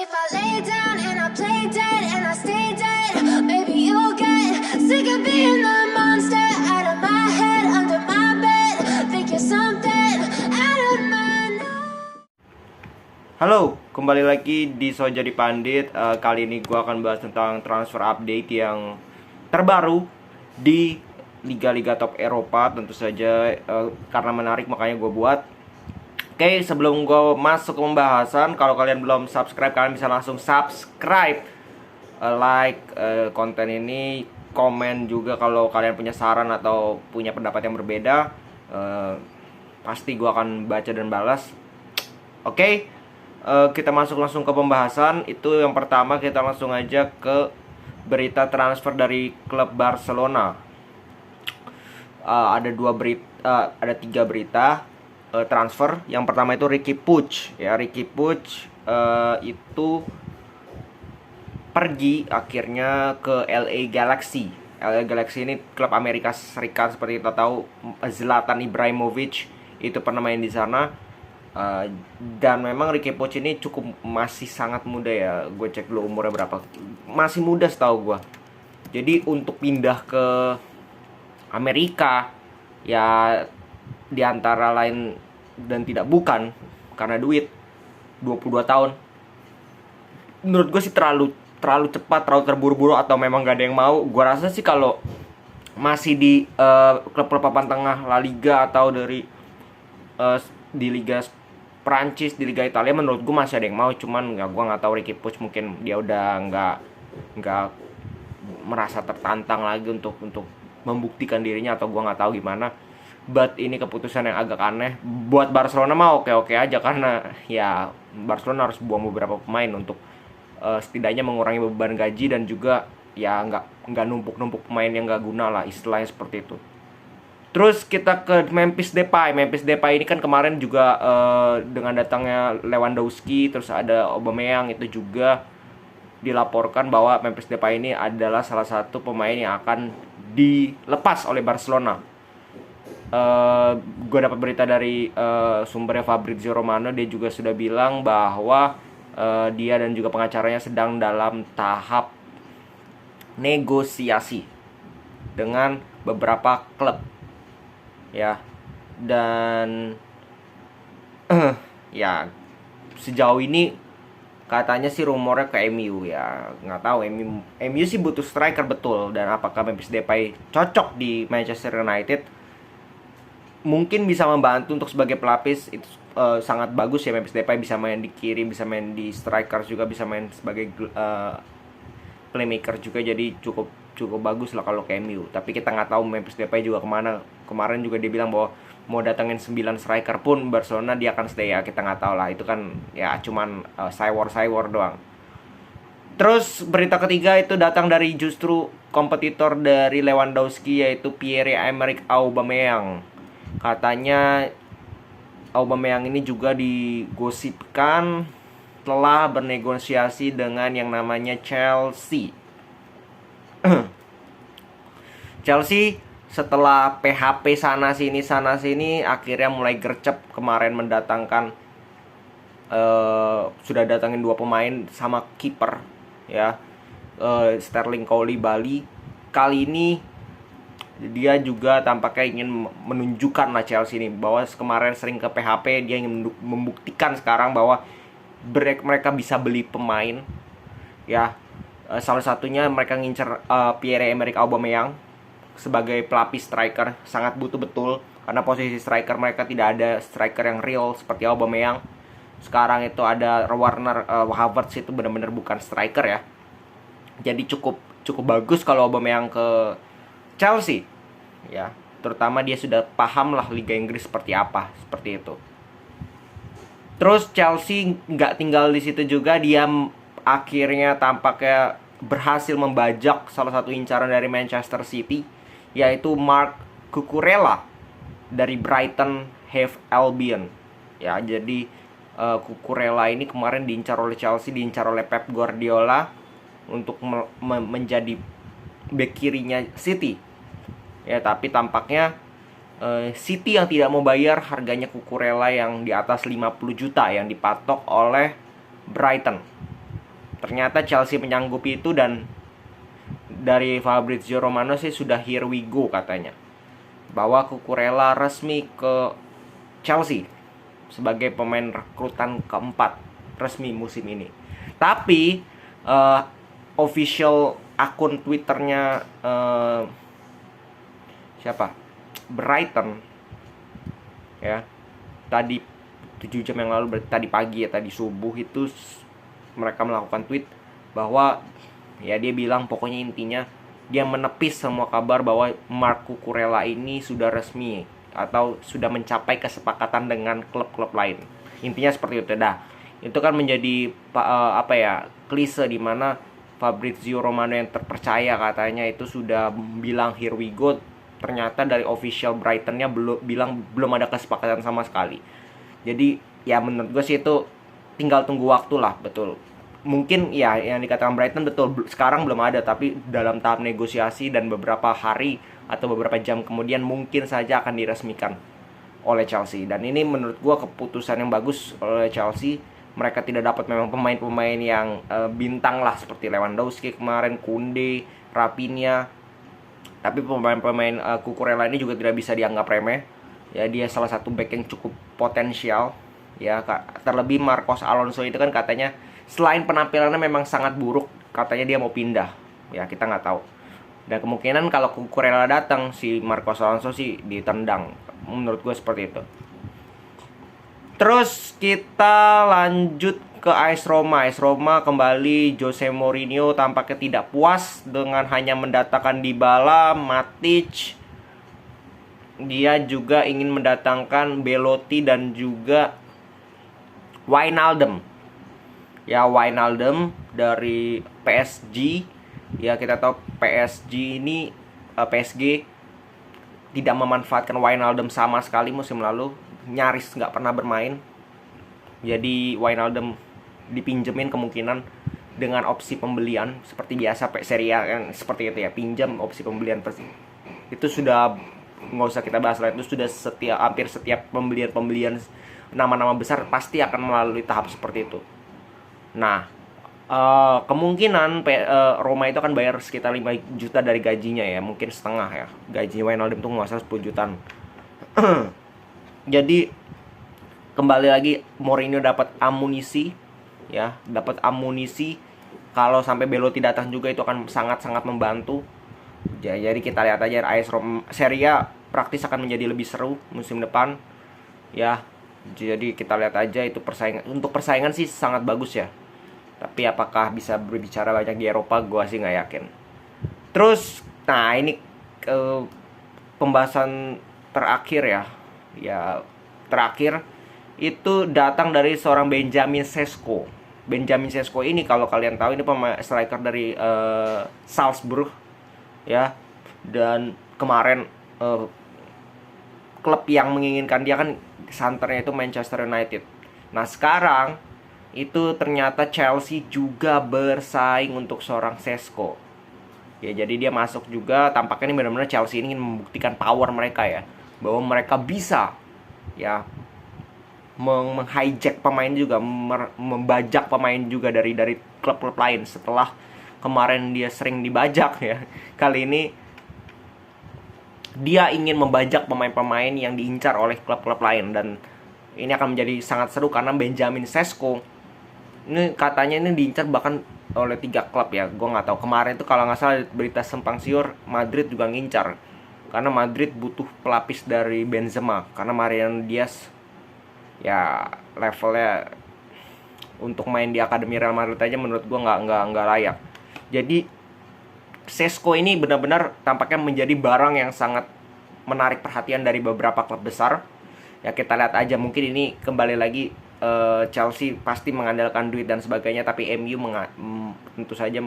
if I lay down and I play dead and I stay dead, maybe you'll get sick of being the monster out of my head, under my bed. Think you're something out of my mind. Halo, kembali lagi di So Jadi Pandit. Kali ini gue akan bahas tentang transfer update yang terbaru di liga-liga top Eropa. Tentu saja karena menarik makanya gue buat. Oke, sebelum gue masuk ke pembahasan, kalau kalian belum subscribe, kalian bisa langsung subscribe, like konten ini, komen juga kalau kalian punya saran atau punya pendapat yang berbeda. Pasti gue akan baca dan balas. Oke. Kita masuk langsung ke pembahasan. Itu yang pertama, kita langsung aja ke berita transfer dari klub Barcelona. Ada tiga berita transfer. Yang pertama itu Riqui Puig. Ya, Riqui Puig itu pergi akhirnya ke LA Galaxy. LA Galaxy ini klub Amerika Serikat, seperti kita tahu. Zlatan Ibrahimovic itu pernah main di sana. Dan memang Riqui Puig ini masih sangat muda ya. Gue cek dulu umurnya berapa. Masih muda setahu gue. Jadi untuk pindah ke Amerika ya di antara lain dan tidak bukan karena duit. 22 tahun. Menurut gue sih terlalu cepat, terlalu terburu-buru, atau memang gak ada yang mau. Gue rasa sih kalau masih di klub-klub papan tengah La Liga atau dari di Liga Prancis, di Liga Italia, menurut gue masih ada yang mau. Cuman gue nggak tahu, Riqui Puig mungkin dia udah nggak merasa tertantang lagi untuk membuktikan dirinya, atau gue nggak tahu gimana. But ini keputusan yang agak aneh. Buat Barcelona mah oke-oke aja, karena ya Barcelona harus buang beberapa pemain untuk setidaknya mengurangi beban gaji, dan juga ya nggak numpuk pemain yang nggak guna lah, istilahnya seperti itu. Terus kita ke Memphis Depay. Memphis Depay ini kan kemarin juga dengan datangnya Lewandowski, terus ada Aubameyang, itu juga dilaporkan bahwa Memphis Depay ini adalah salah satu pemain yang akan dilepas oleh Barcelona. Gue dapat berita dari sumbernya Fabrizio Romano. Dia juga sudah bilang bahwa dia dan juga pengacaranya sedang dalam tahap negosiasi dengan beberapa klub. Ya, dan ya sejauh ini katanya sih rumornya ke MU ya. Nggak tahu, MU sih butuh striker betul. Dan apakah Memphis Depay cocok di Manchester United? Mungkin bisa membantu untuk sebagai pelapis. Itu sangat bagus ya, Memphis Depay bisa main di kiri, bisa main di striker juga, bisa main sebagai playmaker juga. Jadi cukup bagus lah kalau ke MU. Tapi kita nggak tahu Memphis Depay juga kemana. Kemarin juga dia bilang bahwa mau datengin 9 striker pun Barcelona dia akan stay ya. Kita nggak tahu lah, itu kan ya cuman saywar doang. Terus berita ketiga itu datang dari justru kompetitor dari Lewandowski, yaitu Pierre-Emerick Aubameyang. Katanya Aubameyang ini juga digosipkan telah bernegosiasi dengan yang namanya Chelsea. Chelsea setelah PHP sana sini akhirnya mulai gercep. Kemarin mendatangkan sudah datangin 2 pemain sama kiper ya, Sterling Koulibaly. Kali ini dia juga tampaknya ingin menunjukkan lah Chelsea ini bahwa kemarin sering ke PHP. Dia ingin membuktikan sekarang bahwa mereka bisa beli pemain ya. Salah satunya mereka ngincer Pierre-Emerick Aubameyang sebagai pelapis striker. Sangat butuh betul, karena posisi striker mereka tidak ada striker yang real seperti Aubameyang. Sekarang itu ada Werner Havertz, itu benar-benar bukan striker ya. Jadi cukup bagus kalau Aubameyang ke Chelsea ya. Terutama dia sudah paham lah Liga Inggris seperti apa, seperti itu. Terus Chelsea nggak tinggal di situ juga. Dia akhirnya tampaknya berhasil membajak salah satu incaran dari Manchester City, yaitu Marc Cucurella dari Brighton Hove Albion. Ya, jadi Cucurella ini kemarin diincar oleh Chelsea, diincar oleh Pep Guardiola untuk menjadi bek kirinya City. Ya, tapi tampaknya City yang tidak mau bayar harganya Cucurella yang di atas 50 juta yang dipatok oleh Brighton. Ternyata Chelsea menyanggupi itu, dan dari Fabrizio Romano sih sudah here we go katanya, bahwa Cucurella resmi ke Chelsea sebagai pemain rekrutan keempat resmi musim ini. Tapi official akun Twitternya siapa? Brighton ya, tadi 7 jam yang lalu, tadi pagi ya, tadi subuh itu mereka melakukan tweet bahwa ya dia bilang pokoknya intinya dia menepis semua kabar bahwa Marc Cucurella ini sudah resmi atau sudah mencapai kesepakatan dengan klub-klub lain. Intinya seperti itu. Dah, itu kan menjadi klise di mana Fabrizio Romano yang terpercaya katanya itu sudah bilang here we go. Ternyata dari official Brightonnya belum ada kesepakatan sama sekali. Jadi ya menurut gue sih itu tinggal tunggu waktu lah, betul. Mungkin ya yang dikatakan Brighton betul, sekarang belum ada, tapi dalam tahap negosiasi dan beberapa hari atau beberapa jam kemudian mungkin saja akan diresmikan oleh Chelsea. Dan ini menurut gue keputusan yang bagus oleh Chelsea. Mereka tidak dapat memang pemain-pemain yang bintang lah seperti Lewandowski kemarin, Koundé, Raphinha, tapi pemain-pemain Cucurella ini juga tidak bisa dianggap remeh. Ya, dia salah satu back yang cukup potensial. Ya, terlebih Marcos Alonso itu kan katanya selain penampilannya memang sangat buruk, katanya dia mau pindah. Ya, kita nggak tahu. Dan kemungkinan kalau Cucurella datang, si Marcos Alonso sih ditendang. Menurut gue seperti itu. Terus kita lanjut ke AS Roma. AS Roma kembali, Jose Mourinho tampaknya tidak puas dengan hanya mendatangkan Dybala, Matic. Dia juga ingin mendatangkan Belotti dan juga Wijnaldum. Ya, Wijnaldum dari PSG. Ya, kita tahu PSG tidak memanfaatkan Wijnaldum sama sekali musim lalu. Nyaris nggak pernah bermain. Jadi Wijnaldum dipinjemin kemungkinan dengan opsi pembelian seperti biasa Serie A kan seperti itu ya, pinjam opsi pembelian. Itu sudah nggak usah kita bahas lah, itu sudah hampir setiap pembelian nama-nama besar pasti akan melalui tahap seperti itu. Nah, kemungkinan Roma itu akan bayar sekitar 5 juta dari gajinya ya, mungkin setengah ya. Gaji Wijnaldum tuh nggak salah 10 jutaan. Jadi kembali lagi Mourinho dapat amunisi ya, kalau sampai Belotti datang juga itu akan sangat-sangat membantu. Jadi kita lihat aja AS Roma Serie A praktis akan menjadi lebih seru musim depan ya. Jadi kita lihat aja itu persaingan sih sangat bagus ya. Tapi apakah bisa berbicara banyak di Eropa, gue sih nggak yakin. Terus, nah ini pembahasan terakhir ya. Ya, terakhir itu datang dari seorang Benjamin Sesko. Benjamin Sesko ini kalau kalian tahu ini pemain striker dari Salzburg ya. Dan kemarin klub yang menginginkan dia kan santernya itu Manchester United. Nah, sekarang itu ternyata Chelsea juga bersaing untuk seorang Sesko. Ya, jadi dia masuk juga. Tampaknya ini benar-benar Chelsea ini ingin membuktikan power mereka ya, bahwa mereka bisa ya meng-hijack pemain juga, membajak pemain juga dari klub-klub lain. Setelah kemarin dia sering dibajak ya, kali ini dia ingin membajak pemain-pemain yang diincar oleh klub-klub lain. Dan ini akan menjadi sangat seru karena Benjamin Sesko ini katanya ini diincar bahkan oleh 3 klub ya. Gue nggak tahu, kemarin itu kalau nggak salah berita simpang siur Madrid juga ngincar, karena Madrid butuh pelapis dari Benzema, karena Mariano Diaz ya levelnya untuk main di akademi Real Madrid aja menurut gue nggak layak. Jadi Sesko ini benar-benar tampaknya menjadi barang yang sangat menarik perhatian dari beberapa klub besar. Ya, kita lihat aja, mungkin ini kembali lagi Chelsea pasti mengandalkan duit dan sebagainya, tapi MU tentu saja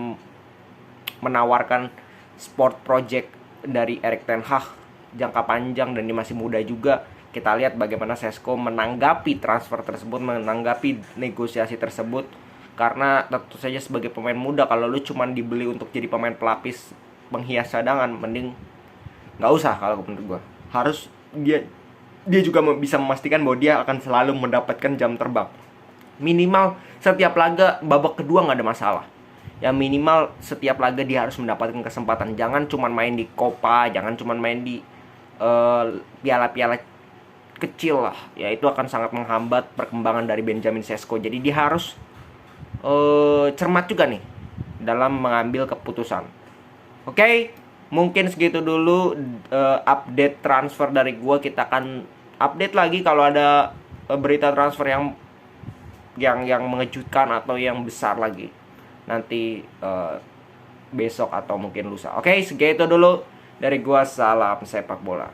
menawarkan sport project dari Erik ten Hag jangka panjang, dan dia masih muda juga. Kita lihat bagaimana Sesko menanggapi transfer tersebut, menanggapi negosiasi tersebut. Karena tentu saja sebagai pemain muda, kalau lu cuma dibeli untuk jadi pemain pelapis penghias cadangan, mending nggak usah kalau menurut gue. Harus dia juga bisa memastikan bahwa dia akan selalu mendapatkan jam terbang. Minimal setiap laga babak kedua nggak ada masalah. Ya minimal setiap laga dia harus mendapatkan kesempatan. Jangan cuma main di Copa, jangan cuma main di piala-piala kecil lah. Ya itu akan sangat menghambat perkembangan dari Benjamin Sesko. Jadi dia harus cermat juga nih dalam mengambil keputusan. Oke, mungkin segitu dulu update transfer dari gua. Kita akan update lagi kalau ada berita transfer yang mengejutkan atau yang besar lagi nanti besok atau mungkin lusa. Oke, segitu dulu dari gua. Salam sepak bola.